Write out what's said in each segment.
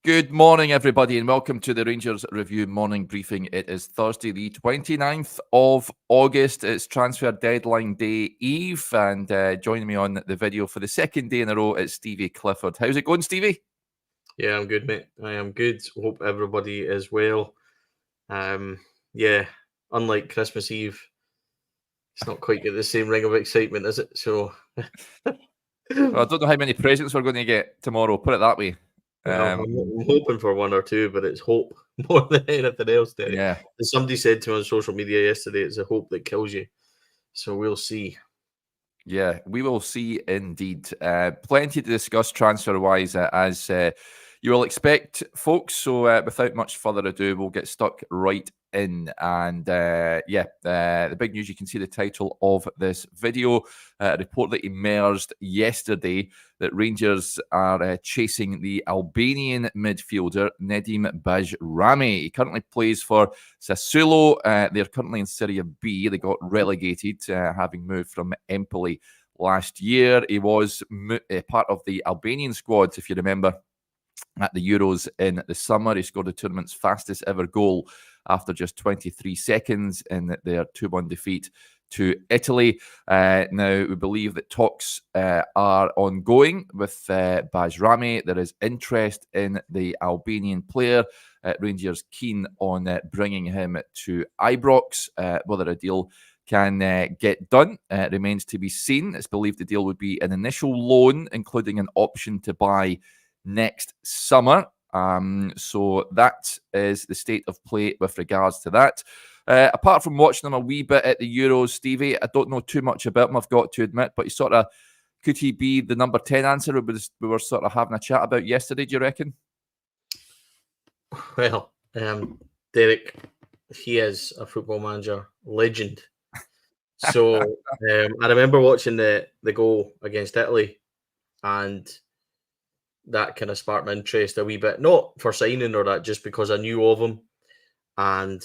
Good morning, everybody, and welcome to the Rangers Review morning briefing. It is Thursday, the 29th of August. It's transfer deadline day eve, and joining me on the video for the second day in a row is Stevie Clifford. How's it going, Stevie? Yeah, I'm good, mate. I am good. Hope everybody is well. Yeah, unlike Christmas Eve, it's not quite get the same ring of excitement, is it? So, Well, I don't know how many presents we're going to get tomorrow, put it that way. well, I'm hoping for one or two, but it's hope more than anything else, Derek. Yeah. As somebody said to me on social media yesterday, it's a hope that kills you. So we'll see. Yeah, we will see indeed. Plenty to discuss transfer-wise, as you will expect, folks. So without much further ado, we'll get stuck right in. And the big news, you can see the title of this video, a report that emerged yesterday that Rangers are chasing the Albanian midfielder Nedim Bajrami. He currently plays for Sassuolo. They're currently in Serie B. They got relegated, having moved from Empoli last year. He was part of the Albanian squad, if you remember, at the Euros in the summer. He scored the tournament's fastest ever goal after just 23 seconds in their 2-1 defeat to Italy. Now, we believe that talks are ongoing with Bajrami. There is interest in the Albanian player. Rangers keen on bringing him to Ibrox. Whether a deal can get done remains to be seen. It's believed the deal would be an initial loan, including an option to buy next summer. So that is the state of play with regards to that. Apart from watching him a wee bit at the Euros, Stevie, I don't know too much about him, I've got to admit, but could he be the number 10 answer we were sort of having a chat about yesterday, do you reckon? Well, Derek, he is a football manager legend. So I remember watching the goal against Italy, and that kind of sparked my interest a wee bit. Not for signing or that, just because I knew of him, and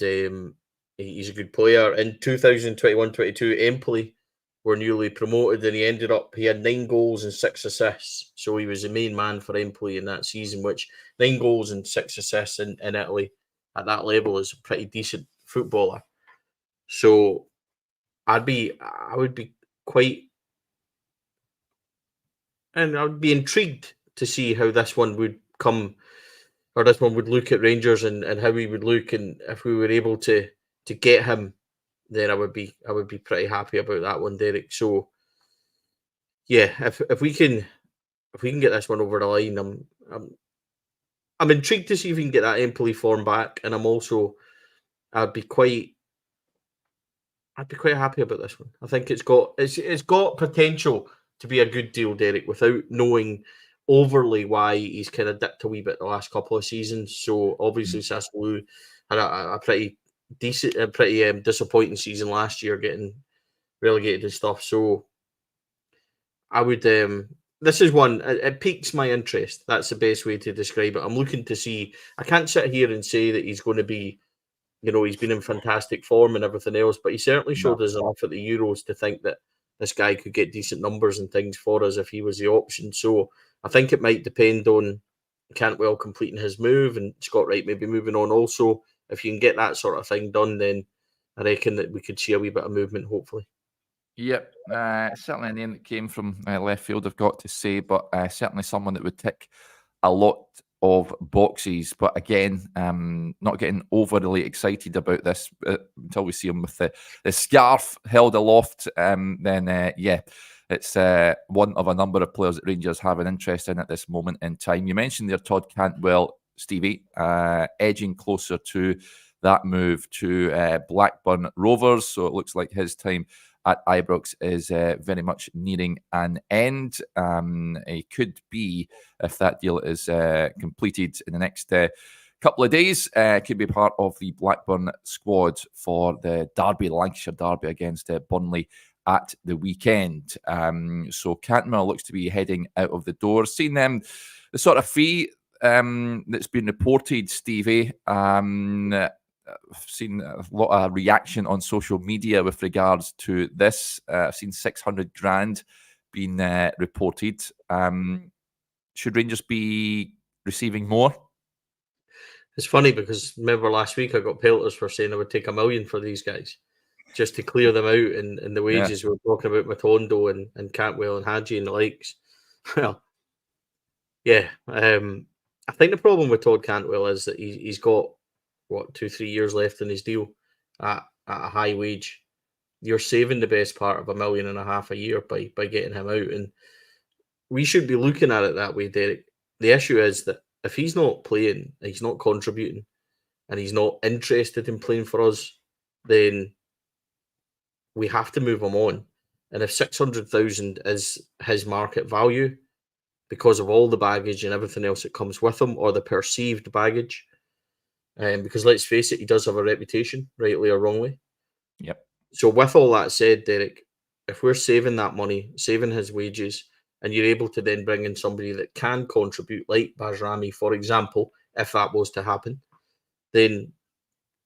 he's a good player. In 2021-22, Empoli were newly promoted, and he had 9 goals and 6 assists. So he was the main man for Empoli in that season, which 9 goals and 6 assists in Italy at that level is a pretty decent footballer. So I would be intrigued to see how this one would come, or this one would look at Rangers and how we would look, and if we were able to get him, then I would be pretty happy about that one, Derek. So yeah, if we can get this one over the line, I'm intrigued to see if we can get that Empoli form back, and I'd be quite happy about this one. I think it's got potential to be a good deal, Derek, without knowing overly why he's kind of dipped a wee bit the last couple of seasons. So obviously Sassuolo had a pretty decent, disappointing season last year, getting relegated and stuff. So I would this is one, it piques my interest. That's the best way to describe it. I'm looking to see. I can't sit here and say that he's going to be, he's been in fantastic form and everything else, but he certainly showed us enough at the Euros to think that this guy could get decent numbers and things for us if he was the option. So I think it might depend on Cantwell completing his move and Scott Wright maybe moving on also. If you can get that sort of thing done, then I reckon that we could see a wee bit of movement, hopefully. Yep, certainly a name that came from left field, I've got to say, but certainly someone that would tick a lot of boxes. But again, not getting overly excited about this until we see him with the scarf held aloft. It's one of a number of players that Rangers have an interest in at this moment in time. You mentioned there Todd Cantwell, Stevie, edging closer to that move to Blackburn Rovers. So it looks like his time at Ibrox is very much nearing an end. It could be, if that deal is completed in the next couple of days, could be part of the Blackburn squad for the derby, Lancashire derby against Burnley at the weekend. So Cantwell looks to be heading out of the door. Seen the sort of fee that's been reported, Stevie. I've seen a lot of reaction on social media with regards to this. I've seen 600 grand being reported. Should Rangers be receiving more? It's funny because remember last week I got pelters for saying I would take $1 million for these guys just to clear them out in the wages. We were talking about Matondo and Cantwell and Hadji and the likes. Well, yeah. I think the problem with Todd Cantwell is that he's got, 2-3 years left in his deal at a high wage. You're saving the best part of $1.5 million a year by getting him out. And we should be looking at it that way, Derek. The issue is that if he's not playing, he's not contributing, and he's not interested in playing for us, then we have to move him on. And if 600,000 is his market value because of all the baggage and everything else that comes with him, or the perceived baggage, because let's face it, he does have a reputation, rightly or wrongly. Yep. So with all that said, Derek, if we're saving that money, saving his wages, and you're able to then bring in somebody that can contribute, like Bajrami, for example, if that was to happen, then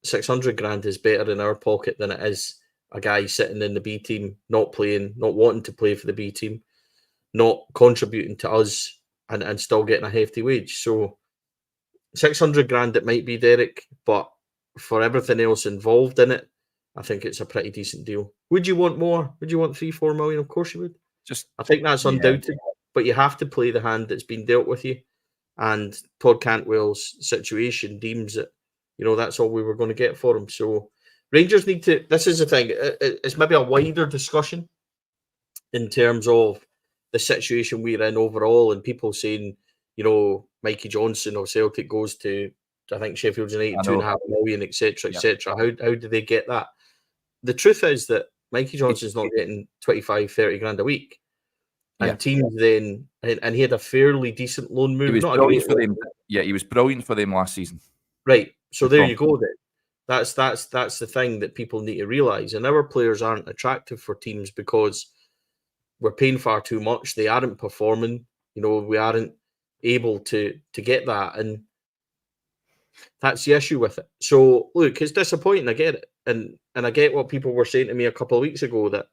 600 grand is better in our pocket than it is a guy sitting in the B team, not playing, not wanting to play for the B team, not contributing to us, and still getting a hefty wage. So 600 grand it might be, Derek, but for everything else involved in it, I think it's a pretty decent deal. Would you want more? Would you want 3-4 million? Of course you would. I think that's undoubted, but you have to play the hand that's been dealt with you. And Todd Cantwell's situation deems that, that's all we were going to get for him. So Rangers need to, this is the thing, it's maybe a wider discussion in terms of the situation we're in overall, and people saying, Mikey Johnson of Celtic goes to, I think, Sheffield United, 2.5 million, etc., etc. How do they get that? The truth is that Mikey Johnson's not getting 25-30 grand a week. And teams then, and he had a fairly decent loan move. He was brilliant for them. Yeah, he was brilliant for them last season. Right. So there you go then. That's the thing that people need to realise. And our players aren't attractive for teams because we're paying far too much. They aren't performing. We aren't able to get that. And that's the issue with it. So look, it's disappointing. I get it. And I get what people were saying to me a couple of weeks ago, that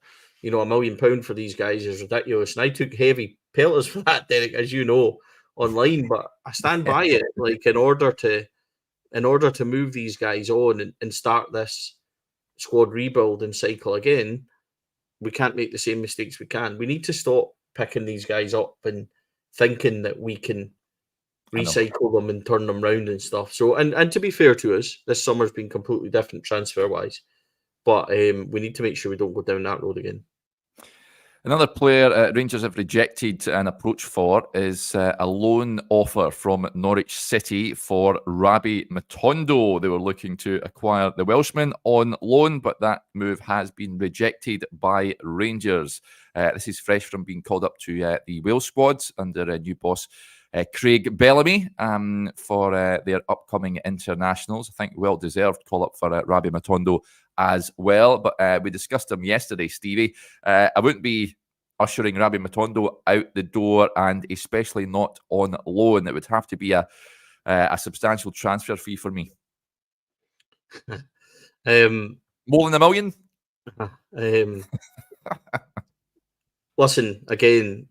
£1 million for these guys is ridiculous. And I took heavy pelters for that, Derek, as you know, online. But I stand by it. Like, in order to move these guys on and start this squad rebuild and cycle again, we can't make the same mistakes we can. We need to stop picking these guys up and thinking that we can recycle them and turn them round and stuff. So, and to be fair to us, this summer's been completely different transfer-wise. But we need to make sure we don't go down that road again. Another player Rangers have rejected an approach for is a loan offer from Norwich City for Rabbi Matondo. They were looking to acquire the Welshman on loan, but that move has been rejected by Rangers. This is fresh from being called up to the Wales squads under new boss Craig Bellamy for their upcoming internationals. I think well-deserved call-up for Rabbi Matondo as well. But we discussed him yesterday, Stevie. I wouldn't be ushering Rabbi Matondo out the door, and especially not on loan. It would have to be a substantial transfer fee for me. More than $1 million? Listen, again,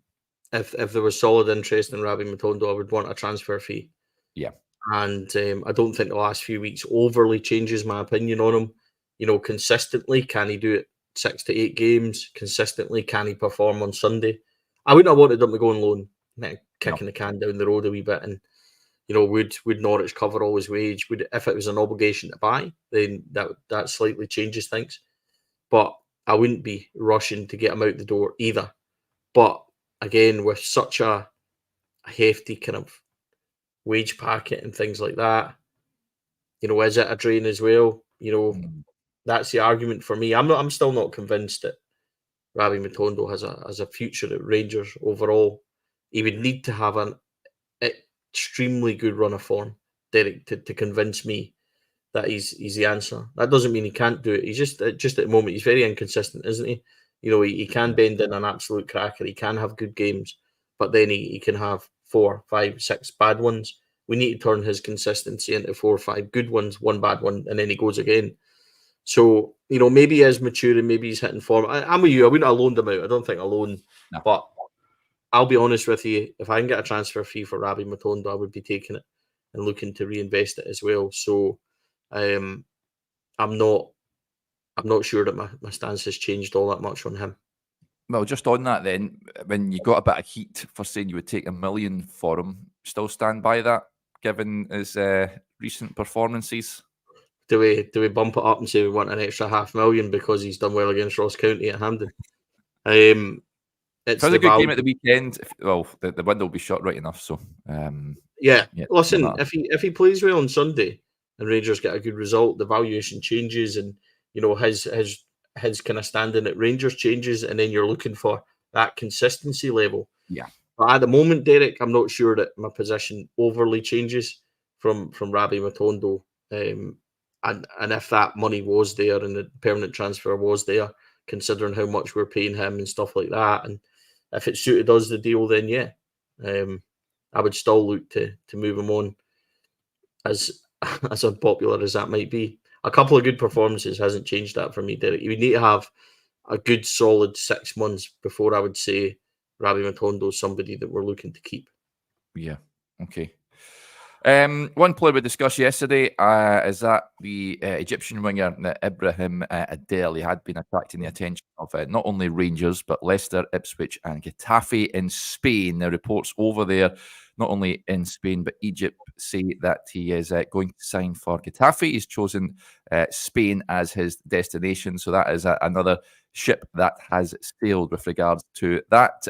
if there was solid interest in Rabbi Matondo, I would want a transfer fee. Yeah. And I don't think the last few weeks overly changes my opinion on him. Consistently, can he do it 6 to 8 games? Consistently, can he perform on Sunday? I wouldn't have wanted him to go on loan, kicking the can down the road a wee bit. And, would Norwich cover all his wage? If it was an obligation to buy, then that slightly changes things. But I wouldn't be rushing to get him out the door either. But again, with such a hefty kind of wage packet and things like that, is it a drain as well? That's the argument for me. I'm still not convinced that Rabbi Matondo has a future at Rangers overall. He would need to have an extremely good run of form, Derek, to convince me that he's the answer. That doesn't mean he can't do it. He's just at the moment, he's very inconsistent, isn't he? He can bend in an absolute cracker. He can have good games, but then he can have 4, 5, 6 bad ones. We need to turn his consistency into 4 or 5 good ones, 1 bad one, and then he goes again. So, maybe he is maturing, maybe he's hitting form. I'm with you. I wouldn't have loaned him out. I don't think I loan. No. But I'll be honest with you. If I can get a transfer fee for Rabbi Matondo, I would be taking it. and looking to reinvest it as well. So I'm not sure that my stance has changed all that much on him. Well, just on that then, when you got a bit of heat for saying you would take $1 million for him, still stand by that, given his recent performances? Do we bump it up and say we want an extra $500,000 because he's done well against Ross County at Hampden? It's For the a good value. game at the weekend. Well, the window will be shut right enough. So, yeah. yeah. Listen, if he plays well on Sunday and Rangers get a good result, the valuation changes, and his kind of standing at Rangers changes, and then you're looking for that consistency level. Yeah. But at the moment, Derek, I'm not sure that my position overly changes from Rabbi Matondo. And if that money was there and the permanent transfer was there, considering how much we're paying him and stuff like that, and if it suited us the deal, then yeah, I would still look to move him on, as unpopular as that might be. A couple of good performances hasn't changed that for me, Derek. You would need to have a good solid 6 months before I would say Rabbi Matondo is somebody that we're looking to keep. Yeah. Okay. One player we discussed yesterday is that the Egyptian winger Ibrahim Adel. He had been attracting the attention of not only Rangers but Leicester, Ipswich, and Getafe in Spain. Now, reports over there, not only in Spain but Egypt, say that he is going to sign for Getafe. He's chosen Spain as his destination, so that is another ship that has sailed with regards to that.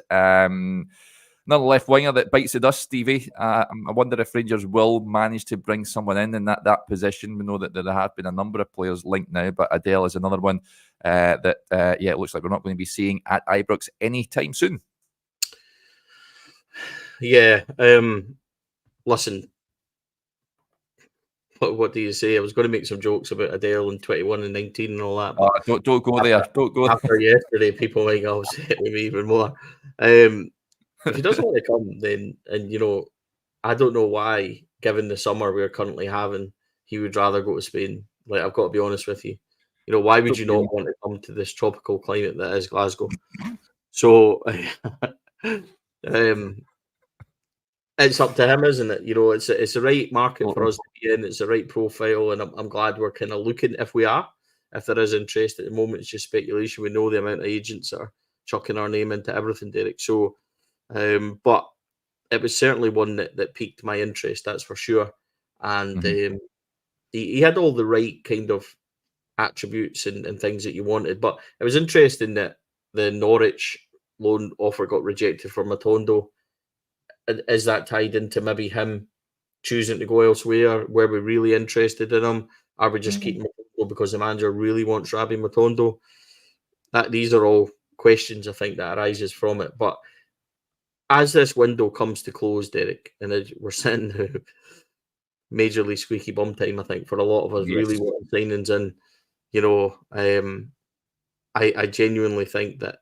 Another left winger that bites the dust, Stevie. I wonder if Rangers will manage to bring someone in that position. We know that there have been a number of players linked now, but Adele is another one that it looks like we're not going to be seeing at Ibrox anytime soon. Yeah. Listen, what do you say? I was going to make some jokes about Adele in 21 and 19 and all that. Don't go there. Don't go after yesterday, people might get upset with me even more. If he doesn't want to come, then, and I don't know why, given the summer we're currently having, he would rather go to Spain. Like, I've got to be honest with you. Why would you not want to come to this tropical climate that is Glasgow? So, it's up to him, isn't it? It's the right market for us to be in. It's the right profile, and I'm glad we're kind of looking. If there is interest at the moment, it's just speculation. We know the amount of agents that are chucking our name into everything, Derek. So, but it was certainly one that piqued my interest, that's for sure. And he had all the right kind of attributes and things that you wanted. But it was interesting that the Norwich loan offer got rejected for Matondo. Is that tied into maybe him choosing to go elsewhere? Were we really interested in him? Are we just keeping Matondo because the manager really wants Rabbi Matondo? These are all questions I think that arises from it. But as this window comes to close, Derek, and we're sitting majorly squeaky bum time, I think, for a lot of us, really wanting signings in, I genuinely think that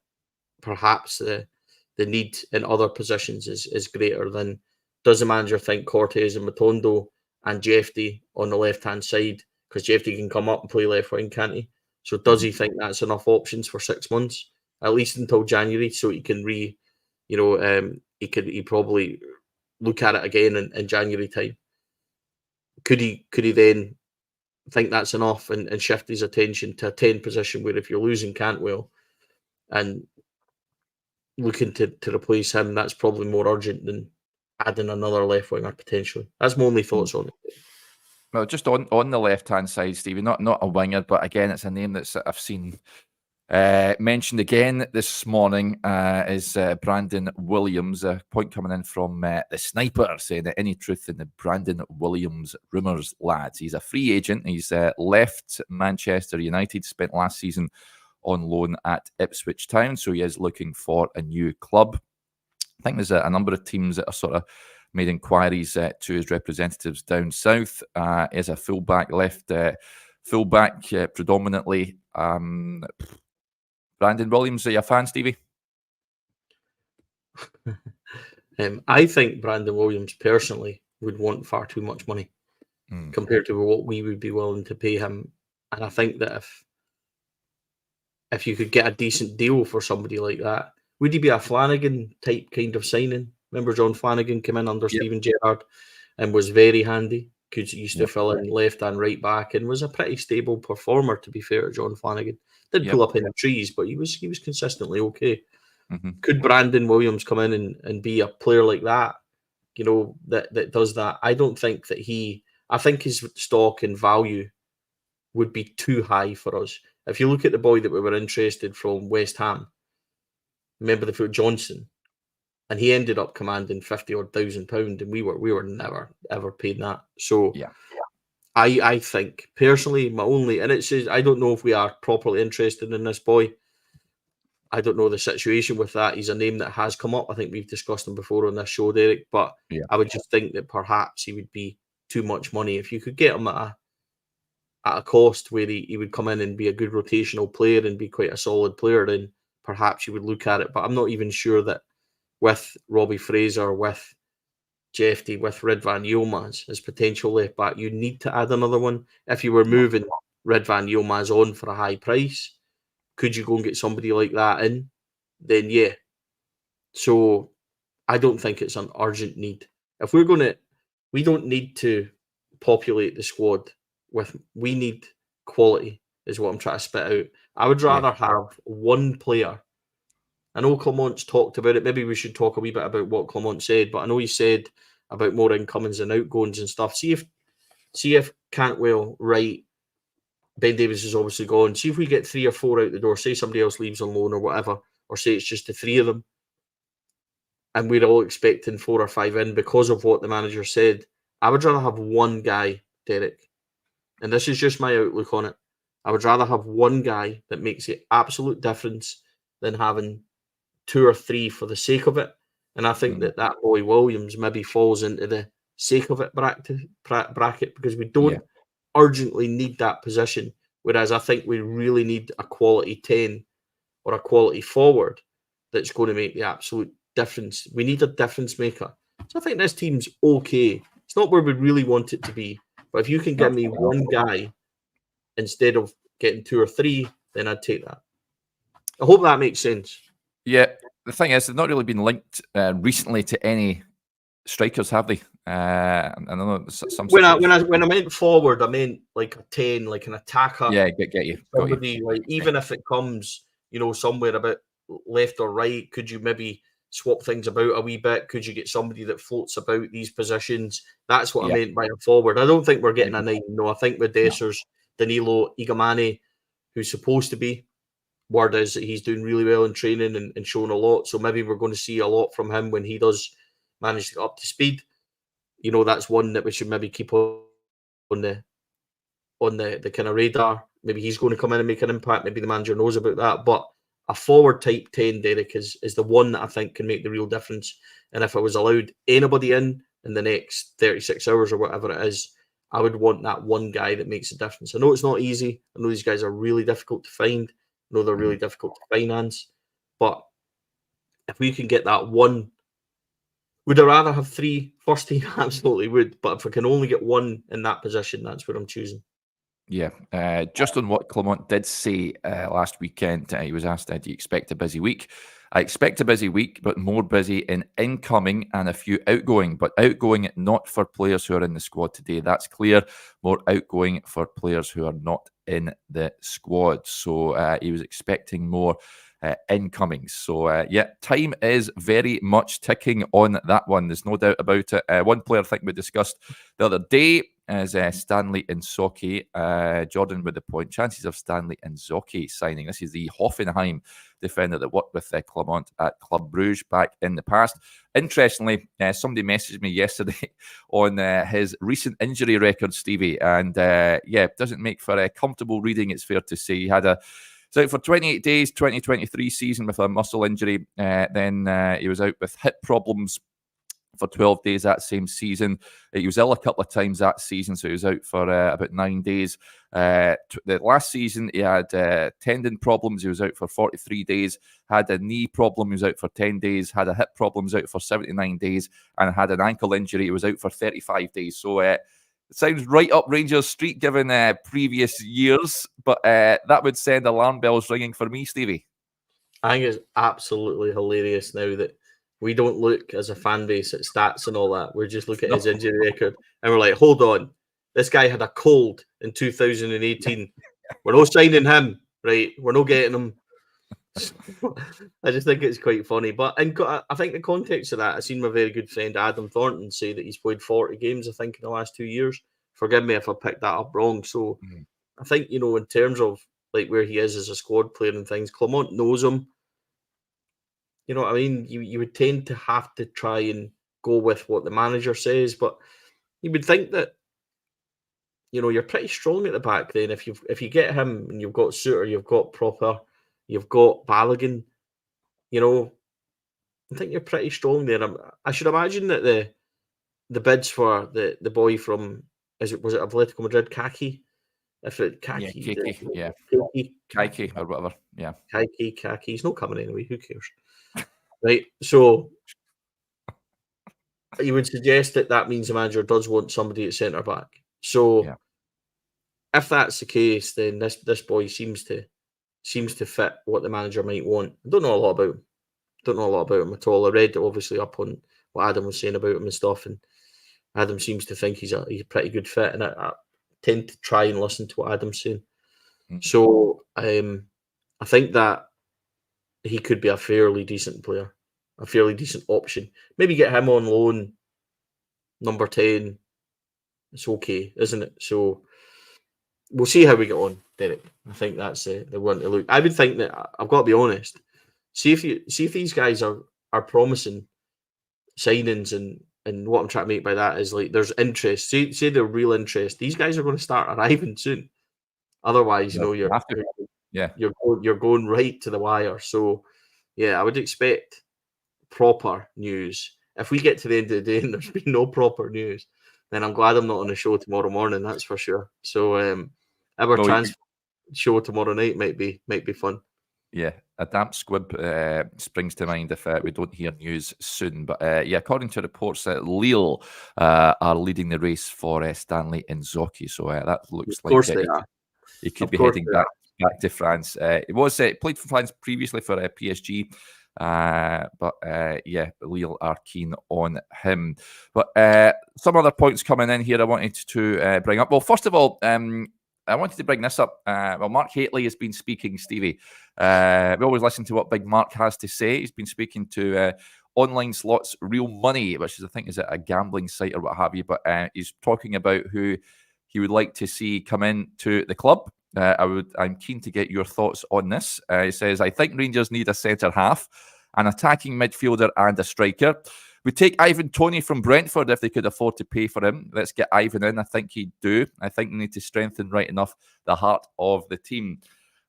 perhaps the need in other positions is greater than, does the manager think Cortez and Matondo and Jeffy on the left-hand side, because Jeffy can come up and play left wing, can't he? So does he think that's enough options for 6 months, at least until January, so he can he probably look at it again in January time? Could he then think that's enough and shift his attention to a 10 position where if you're losing Cantwell and looking to replace him, that's probably more urgent than adding another left winger potentially? That's my only thoughts on it. Well, just on the left-hand side, Stevie, not a winger, but again, it's a name that I've seen mentioned again this morning, is Brandon Williams. A point coming in from the Sniper saying that any truth in the Brandon Williams rumours, lads. He's a free agent. He's left Manchester United, spent last season on loan at Ipswich Town, so he is looking for a new club. I think there's a number of teams that are sort of made inquiries to his representatives down south. Is a fullback, left fullback predominantly. Brandon Williams, are you a fan, Stevie? I think Brandon Williams personally would want far too much money compared to what we would be willing to pay him. And I think that if you could get a decent deal for somebody like that, would he be a Flanagan type kind of signing? Remember John Flanagan came in under Steven Gerrard, and was very handy. Used to fill in left and right back and was a pretty stable performer, to be fair to John Flanagan. Didn't pull up any trees, but he was consistently okay. Could Brandon Williams come in and be a player like that, that does that? I don't think that I think his stock and value would be too high for us. If you look at the boy that we were interested from West Ham, remember the foot Johnson, and he ended up commanding £50,000, and we were never ever paid that. So I think personally, I don't know if we are properly interested in this boy. I don't know the situation with that. He's a name that has come up. I think we've discussed him before on this show, Derek. But I would just think that perhaps he would be too much money. If you could get him at a cost where he would come in and be a good rotational player and be quite a solid player, then perhaps you would look at it. But I'm not even sure that with Robbie Fraser, with Jeffy, with Ridvan Yilmaz as potential left back, you need to add another one. If you were moving Ridvan Yilmaz on for a high price, could you go and get somebody like that in? Then yeah. So I don't think it's an urgent need. If we don't need to populate the squad we need quality, is what I'm trying to spit out. I would rather have one player. I know Clement's talked about it. Maybe we should talk a wee bit about what Clement said, but I know he said about more incomings and outgoings and stuff. See if Cantwell, Wright, Ben Davies is obviously gone. See if we get 3 or 4 out the door. Say somebody else leaves on loan or whatever, or say it's just the 3 of them, and we're all expecting 4 or 5 in because of what the manager said. I would rather have one guy, Derek, and this is just my outlook on it. I would rather have one guy that makes the absolute difference than having 2 or 3 for the sake of it. And I think that boy Williams maybe falls into the sake of it bracket because we don't urgently need that position. Whereas I think we really need a quality 10 or a quality forward that's going to make the absolute difference. We need a difference maker. So I think this team's okay. It's not where we really want it to be. But if you can give me one guy instead of getting 2 or 3, then I'd take that. I hope that makes sense. Yeah, the thing is, they've not really been linked recently to any strikers, have they? I know some. When I meant forward, I meant like a 10, like an attacker. Yeah, get you. Somebody like even if it comes, somewhere about left or right, could you maybe swap things about a wee bit? Could you get somebody that floats about these positions? That's what I meant by a forward. I don't think we're getting a 9. No, I think with Dessers, Danilo, Igamane, who's supposed to be. Word is that he's doing really well in training and showing a lot. So maybe we're going to see a lot from him when he does manage to get up to speed. That's one that we should maybe keep on the kind of radar. Maybe he's going to come in and make an impact. Maybe the manager knows about that. But a forward type 10, Derek, is the one that I think can make the real difference. And if I was allowed anybody in the next 36 hours or whatever it is, I would want that one guy that makes a difference. I know it's not easy. I know these guys are really difficult to find. I know they're really difficult to finance. But if we can get that one, would I rather have 3 first team? Absolutely would. But if I can only get one in that position, that's what I'm choosing. Yeah, just on what Clement did say last weekend, he was asked, do you expect a busy week? I expect a busy week, but more busy in incoming and a few outgoing. But outgoing not for players who are in the squad today. That's clear. More outgoing for players who are not in the squad. So he was expecting more incoming. So time is very much ticking on that one. There's no doubt about it. One player I think we discussed the other day is Stanley Nsoki. Jordan with the point. Chances of Stanley Nsoki signing. This is the Hoffenheim defender that worked with Clement at Club Brugge back in the past. Interestingly, somebody messaged me yesterday on his recent injury record, Stevie, and doesn't make for comfortable reading, it's fair to say. He had he's out for 28 days, 2023 season with a muscle injury. Then he was out with hip problems for 12 days that same season. He was ill a couple of times that season, so he was out for about 9 days. The last season, he had tendon problems. He was out for 43 days. Had a knee problem. He was out for 10 days. Had a hip problem. He was out for 79 days. And had an ankle injury. He was out for 35 days. So it sounds right up Rangers Street given previous years, but that would send alarm bells ringing for me, Stevie. I think it's absolutely hilarious now that We don't look as a fan base at stats and all that. We're just looking at his injury record and we're like, hold on, this guy had a cold in 2018. We're not signing him, right? We're not getting him. I just think it's quite funny. But I think the context of that, I've seen my very good friend Adam Thornton say that he's played 40 games, I think, in the last 2 years. Forgive me if I picked that up wrong. So I think, in terms of like where he is as a squad player and things, Clement knows him. You know what I mean? You would tend to have to try and go with what the manager says, but you would think that you're pretty strong at the back then if you get him and you've got Suter, you've got Proper, you've got Balogun. I think you're pretty strong there. I should imagine that the bids for the boy from was it Atletico Madrid, Kaki? Kaki or whatever. Yeah, Kaki. He's not coming anyway. Who cares? Right, so you would suggest that means the manager does want somebody at centre back. So if that's the case, then this boy seems to fit what the manager might want. I don't know a lot about him at all. I read obviously up on what Adam was saying about him and stuff, and Adam seems to think he's a pretty good fit, and I tend to try and listen to what Adam's saying. So I think that he could be a fairly decent player, a fairly decent option. Maybe get him on loan, number 10. It's okay, isn't it? So we'll see how we get on, Derek. I think that's the one to look. I would think that I've got to be honest. See if these guys are promising signings, and what I'm trying to make by that is like there's interest. Say they're real interest. These guys are going to start arriving soon. Otherwise, you're going right to the wire. So yeah, I would expect proper news. If we get to the end of the day and there's been no proper news, then I'm glad I'm not on the show tomorrow morning. That's for sure. So our transfer show tomorrow night might be fun. Yeah, a damp squib springs to mind if we don't hear news soon. But according to reports, Lille are leading the race for Stanley Nzonzi. So that looks like he could be heading back to France. It played for France previously for PSG. But Lille are keen on him. But some other points coming in here I wanted to bring up. Well, first of all, I wanted to bring this up. Mark Hateley has been speaking, Stevie. We always listen to what Big Mark has to say. He's been speaking to Online Slots Real Money, which is, I think, is a gambling site or what have you. But he's talking about who he would like to see come in to the club. I'm keen to get your thoughts on this. He says, I think Rangers need a centre half, an attacking midfielder and a striker. We take Ivan Toney from Brentford if they could afford to pay for him. Let's get Ivan in. I think he'd do. I think they need to strengthen right enough the heart of the team.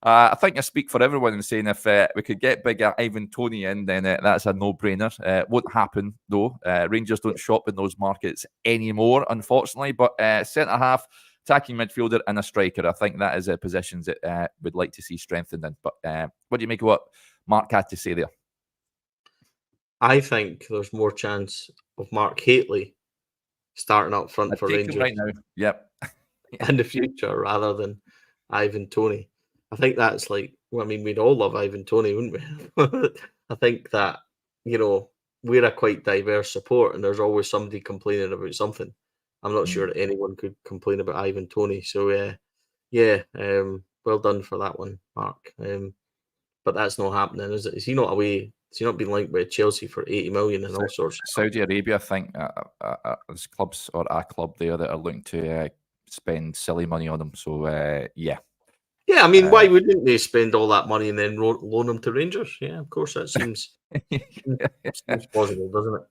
I think I speak for everyone in saying if we could get bigger Ivan Toney in, then that's a no-brainer. Won't happen, though. Rangers don't shop in those markets anymore, unfortunately. But centre-half, attacking midfielder and a striker, I think that is positions that we'd like to see strengthened in. But what do you make of what Mark had to say there? I think there's more chance of Mark Hateley starting up front for Rangers right now. Yep. in the future rather than Ivan Toney. I think that's we'd all love Ivan Toney, wouldn't we? I think that, we're a quite diverse support and there's always somebody complaining about something. I'm not sure that anyone could complain about Ivan Toney. So, well done for that one, Mark. But that's not happening, is it? Is he not away? Has he not been linked with Chelsea for 80 million and all sorts of Saudi Arabia, I think, there's clubs or a club there that are looking to spend silly money on him. So, yeah. Yeah, I mean, why wouldn't they spend all that money and then loan him to Rangers? Yeah, of course, that seems possible, doesn't it?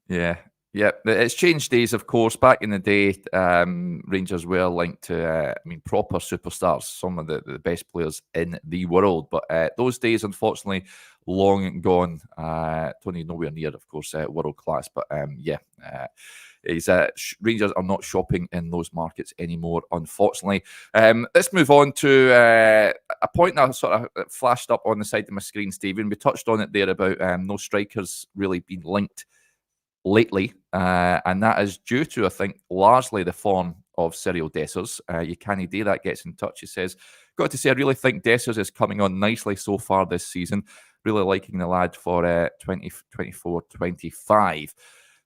Yeah. Yeah, it's changed days, of course. Back in the day, Rangers were linked to, proper superstars, some of the best players in the world. But those days, unfortunately, long gone. Toney nowhere near, of course, world class. But Rangers are not shopping in those markets anymore, unfortunately. Let's move on to a point that sort of flashed up on the side of my screen, Stephen. We touched on it there about no strikers really being linked lately, and that is due to, I think, largely the form of Cyril Dessers. Yukani Day that gets in touch. He says, got to say, I really think Dessers is coming on nicely so far this season. really liking the lad for 2024-25.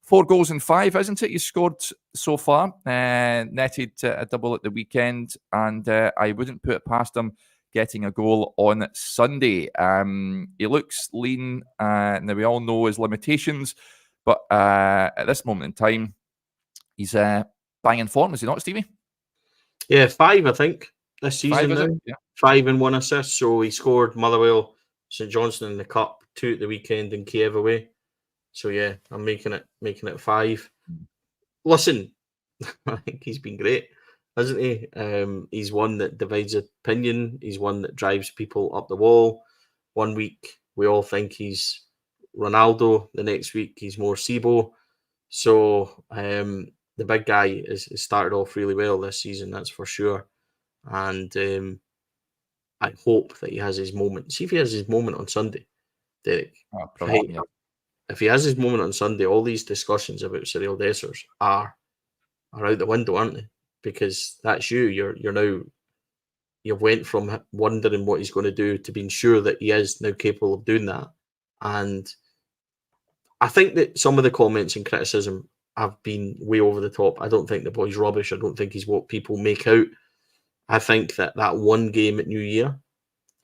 4 goals and 5, isn't it? He's scored so far. Netted a double at the weekend, and I wouldn't put it past him getting a goal on Sunday. He looks lean. Now, we all know his limitations, but at this moment in time, he's banging form, is he not, Stevie? Yeah, 5, I think, this season now. Yeah. 5 and 1 assist. So he scored Motherwell, St Johnstone in the Cup, 2 at the weekend, and Kiev away. So yeah, I'm making it 5. Listen, I think he's been great, hasn't he? He's one that divides opinion. He's one that drives people up the wall. One week we all think he's Ronaldo. The next week he's more Sibo. So the big guy has started off really well this season, that's for sure. And I hope that he has his moment. See if he has his moment on Sunday, Derek. If he has his moment on Sunday, all these discussions about Cyril Dessers are out the window, aren't they? Because that's you. You're now, you've went from wondering what he's going to do to being sure that he is now capable of doing that. And I think that some of the comments and criticism have been way over the top. I don't think the boy's rubbish. I don't think he's what people make out. I think that one game at New Year,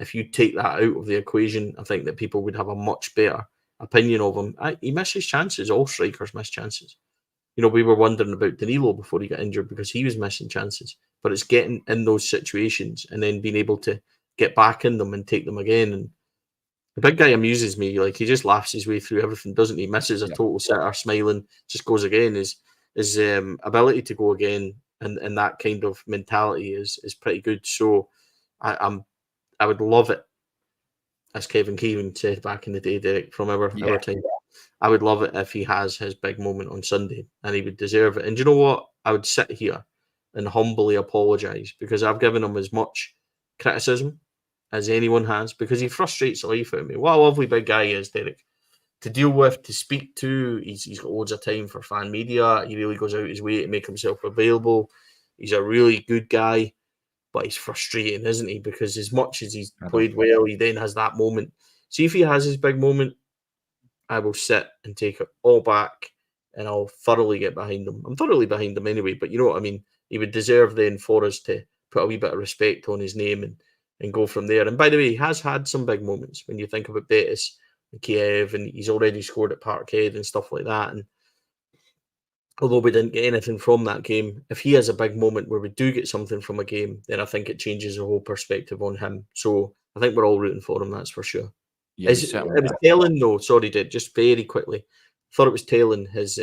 if you take that out of the equation, I think that people would have a much better opinion of him. He misses chances. All strikers miss chances. You know, we were wondering about Danilo before he got injured because he was missing chances. But it's getting in those situations and then being able to get back in them and take them again. And the big guy amuses me. Like, he just laughs his way through everything, doesn't he? Misses a total sitter, smiling, just goes again. His ability to go again and that kind of mentality is pretty good. So I would love it, as Kevin Keegan said back in the day, Derek, from our time. I would love it if he has his big moment on Sunday, and he would deserve it. And do you know what? I would sit here and humbly apologise because I've given him as much criticism as anyone has because he frustrates the life out of me. What a lovely big guy he is, Derek. To deal with, to speak to, he's got loads of time for fan media. He really goes out his way to make himself available. He's a really good guy, but he's frustrating, isn't he? Because as much as he's played well, he then has that moment. See if he has his big moment, I will sit and take it all back and I'll thoroughly get behind him. I'm thoroughly behind him anyway, but you know what I mean? He would deserve then for us to put a wee bit of respect on his name and go from there. And by the way, he has had some big moments when you think about Betis and Kiev, and he's already scored at Parkhead and stuff like that. And although we didn't get anything from that game, if he has a big moment where we do get something from a game, then I think it changes the whole perspective on him. So I think we're all rooting for him, that's for sure. Yeah, it was telling, though, sorry, Did, just very quickly. I thought it was telling his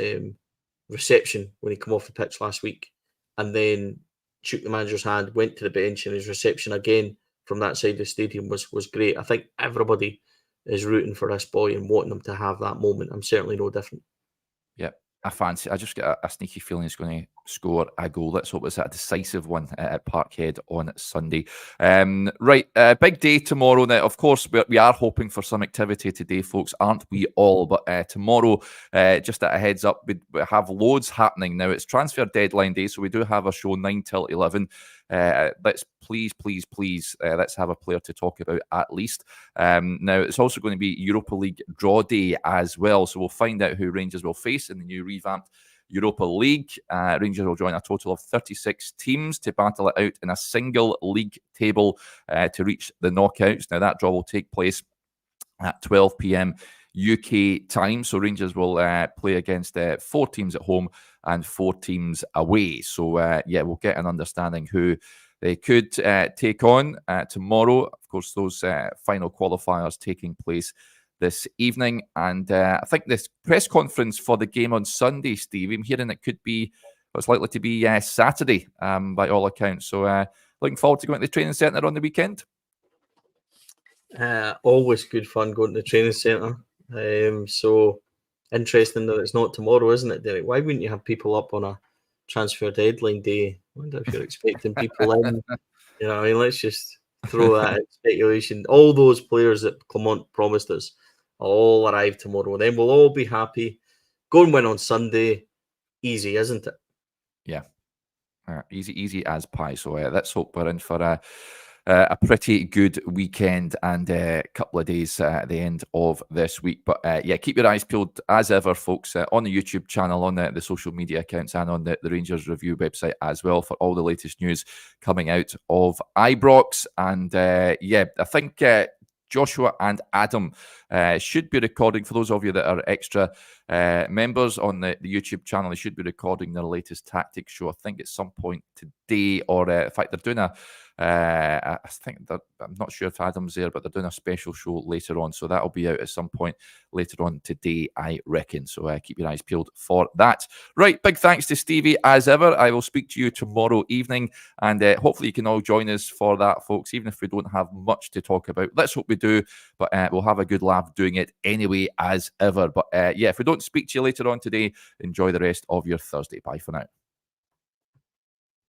reception when he came off the pitch last week and then shook the manager's hand, went to the bench, and his reception again from that side of the stadium was great. I think everybody is rooting for this boy and wanting him to have that moment. I'm certainly no different. Yeah, I just get a sneaky feeling he's going to score a goal. Let's hope it's a decisive one at Parkhead on Sunday. Right, big day tomorrow. Now, of course, we are hoping for some activity today, folks, aren't we all? But tomorrow, just a heads up, we have loads happening. Now, it's transfer deadline day, so we do have a show 9 till 11. Let's please, let's have a player to talk about at least. Now, it's also going to be Europa League draw day as well, so we'll find out who Rangers will face in the new revamped Europa League. Rangers will join a total of 36 teams to battle it out in a single league table to reach the knockouts. Now, that draw will take place at 12 p.m. UK time. So Rangers will play against 4 teams at home and 4 teams away. So, we'll get an understanding who they could take on tomorrow. Of course, those final qualifiers taking place this evening. And I think this press conference for the game on Sunday, Steve, I'm hearing it could be, it's likely to be Saturday by all accounts. So looking forward to going to the training centre on the weekend. Always good fun going to the training centre. So interesting that it's not tomorrow, isn't it, Derek? Why wouldn't you have people up on a transfer deadline day? I wonder if you're expecting people in. You know, I mean, let's just throw that in speculation. All those players that Clement promised us all arrive tomorrow. Then we'll all be happy. Go and win on Sunday. Easy, isn't it? Yeah. Easy as pie. So let's hope we're in for a pretty good weekend and a couple of days at the end of this week. But yeah, keep your eyes peeled as ever, folks, on the YouTube channel, on the social media accounts, and on the Rangers Review website as well for all the latest news coming out of Ibrox. And yeah, I think Joshua and Adam should be recording, for those of you that are extra members on the YouTube channel, they should be recording their latest tactics show, I think at some point today, or in fact, they're doing I think that I'm not sure if Adam's there, but they're doing a special show later on, so that'll be out at some point later on today, I reckon. So keep your eyes peeled for that. Right, big thanks to Stevie as ever. I will speak to you tomorrow evening, and hopefully you can all join us for that, folks. Even if we don't have much to talk about, let's hope we do. But we'll have a good laugh doing it anyway, as ever. But yeah, if we don't speak to you later on today, enjoy the rest of your Thursday. Bye for now.